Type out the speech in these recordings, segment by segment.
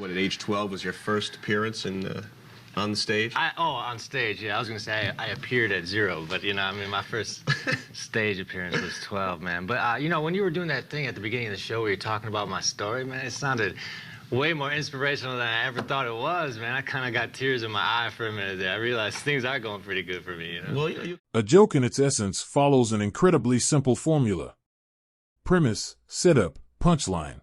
What, at age 12 was your first appearance on the stage? On stage, yeah. I was going to say I appeared at 0, but, you know, I mean, my first stage appearance was 12, man. But, you know, when you were doing that thing at the beginning of the show where you're talking about my story, man, it sounded way more inspirational than I ever thought it was, man. I kind of got tears in my eye for a minute there. I realized things are going pretty good for me, you know? Well, A joke in its essence follows an incredibly simple formula. Premise, setup, punchline.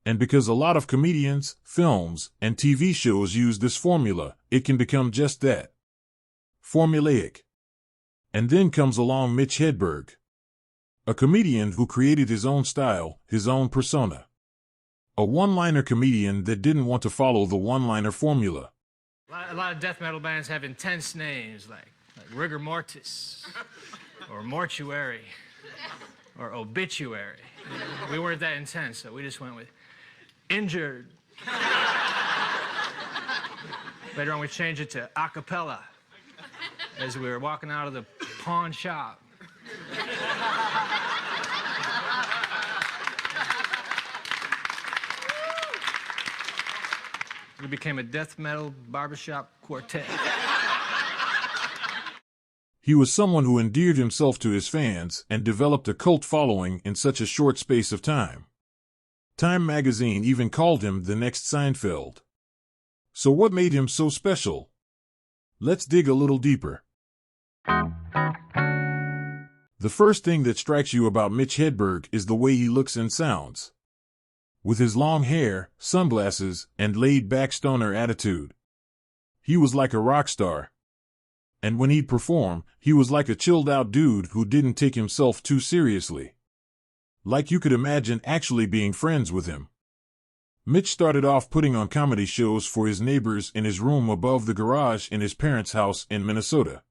And because a lot of comedians, films, and TV shows use this formula, it can become just that. Formulaic. And then comes along Mitch Hedberg, a comedian who created his own style, his own persona. A one-liner comedian that didn't want to follow the one-liner formula. A lot of death metal bands have intense names like Rigor Mortis, or Mortuary, or Obituary. We weren't that intense, so we just went with Injured. Later on, we changed it to Acapella as we were walking out of the pawn shop. We became a death metal barbershop quartet. He was someone who endeared himself to his fans and developed a cult following in such a short space of time. Time magazine even called him the next Seinfeld. So what made him so special? Let's dig a little deeper. The first thing that strikes you about Mitch Hedberg is the way he looks and sounds. With his long hair, sunglasses, and laid-back stoner attitude. He was like a rock star. And when he'd perform, he was like a chilled-out dude who didn't take himself too seriously. Like you could imagine actually being friends with him. Mitch started off putting on comedy shows for his neighbors in his room above the garage in his parents' house in Minnesota.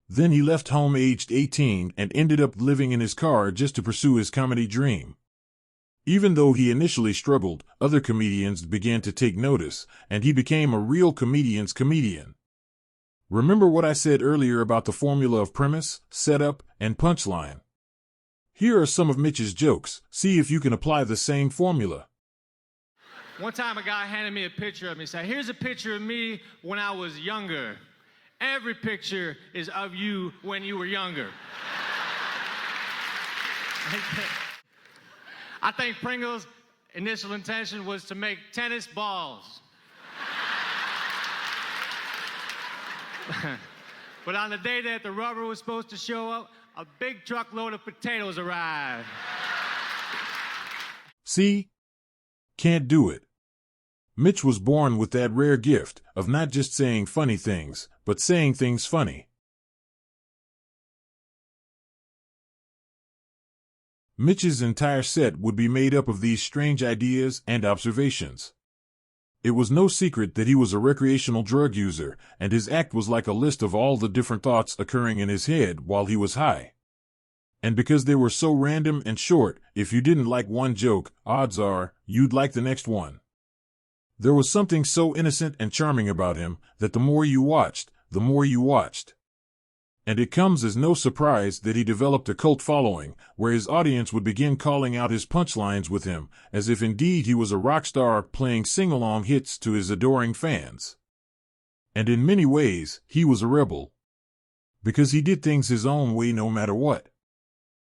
Then he left home aged 18 and ended up living in his car just to pursue his comedy dream. Even though he initially struggled, other comedians began to take notice, and he became a real comedian's comedian. Remember what I said earlier about the formula of premise, setup, and punchline? Here are some of Mitch's jokes. See if you can apply the same formula. One time a guy handed me a picture of me. He said, "Here's a picture of me when I was younger. Every picture is of you when you were younger." I think Pringle's initial intention was to make tennis balls. But on the day that the rubber was supposed to show up, a big truckload of potatoes arrived. See? Can't do it. Mitch was born with that rare gift of not just saying funny things, but saying things funny. Mitch's entire set would be made up of these strange ideas and observations. It was no secret that he was a recreational drug user, and his act was like a list of all the different thoughts occurring in his head while he was high. And because they were so random and short, if you didn't like one joke, odds are you'd like the next one. There was something so innocent and charming about him that the more you watched, the more you watched. And it comes as no surprise that he developed a cult following, where his audience would begin calling out his punchlines with him, as if indeed he was a rock star playing sing-along hits to his adoring fans. And in many ways, he was a rebel. Because he did things his own way no matter what.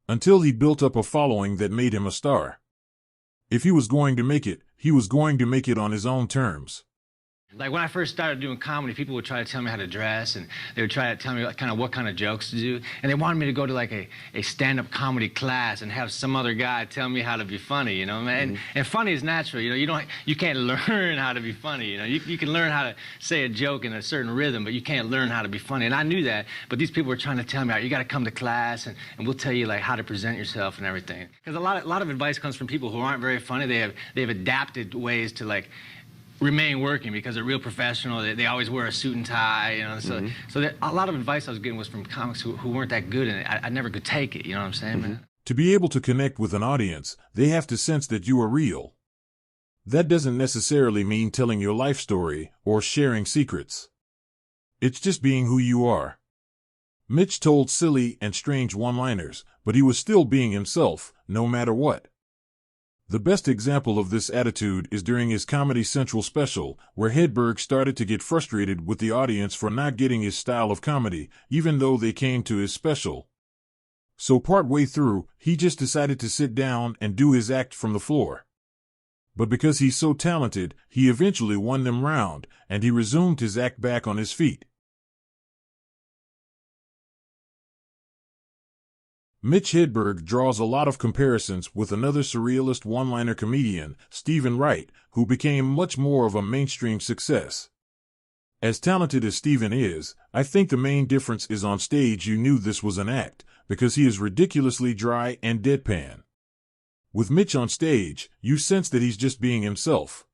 Until he built up a following that made him a star. If he was going to make it, he was going to make it on his own terms. Like when I first started doing comedy, people would try to tell me how to dress, and they would try to tell me what kind of jokes to do. And they wanted me to go to like a stand-up comedy class and have some other guy tell me how to be funny, you know, man. And funny is natural, you know. You can't learn how to be funny, you know. You can learn how to say a joke in a certain rhythm, but you can't learn how to be funny. And I knew that, but these people were trying to tell me, you got to come to class, and we'll tell you like how to present yourself and everything. Because a lot of advice comes from people who aren't very funny. They have adapted ways to like remain working because they're real professional. They always wear a suit and tie, you know. So a lot of advice I was getting was from comics who weren't that good, and I never could take it. You know what I'm saying, man? To be able to connect with an audience, they have to sense that you are real. That doesn't necessarily mean telling your life story or sharing secrets. It's just being who you are. Mitch told silly and strange one-liners, but he was still being himself, no matter what. The best example of this attitude is during his Comedy Central special, where Hedberg started to get frustrated with the audience for not getting his style of comedy, even though they came to his special. So partway through, he just decided to sit down and do his act from the floor. But because he's so talented, he eventually won them round, and he resumed his act back on his feet. Mitch Hedberg draws a lot of comparisons with another surrealist one-liner comedian, Stephen Wright, who became much more of a mainstream success. As talented as Stephen is, I think the main difference is on stage you knew this was an act, because he is ridiculously dry and deadpan. With Mitch on stage, you sense that he's just being himself.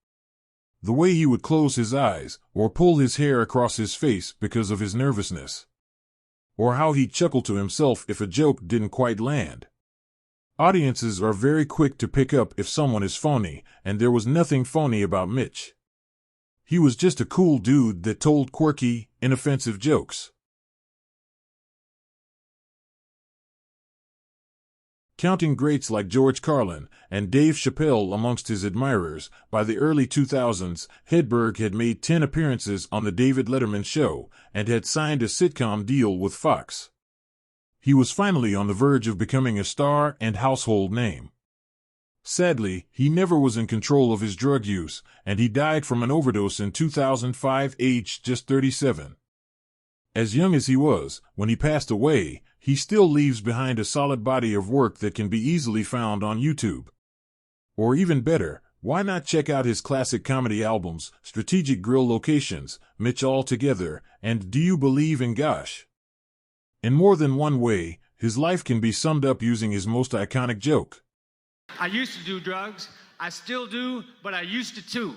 The way he would close his eyes, or pull his hair across his face because of his nervousness. Or how he'd chuckle to himself if a joke didn't quite land. Audiences are very quick to pick up if someone is phony, and there was nothing phony about Mitch. He was just a cool dude that told quirky, inoffensive jokes. Counting greats like George Carlin and Dave Chappelle amongst his admirers, by the early 2000s, Hedberg had made 10 appearances on The David Letterman Show and had signed a sitcom deal with Fox. He was finally on the verge of becoming a star and household name. Sadly, he never was in control of his drug use, and he died from an overdose in 2005, aged just 37. As young as he was, when he passed away, he still leaves behind a solid body of work that can be easily found on YouTube. Or even better, why not check out his classic comedy albums, Strategic Grill Locations, Mitch All Together, and Do You Believe in Gosh? In more than one way, his life can be summed up using his most iconic joke. I used to do drugs. I still do, but I used to too.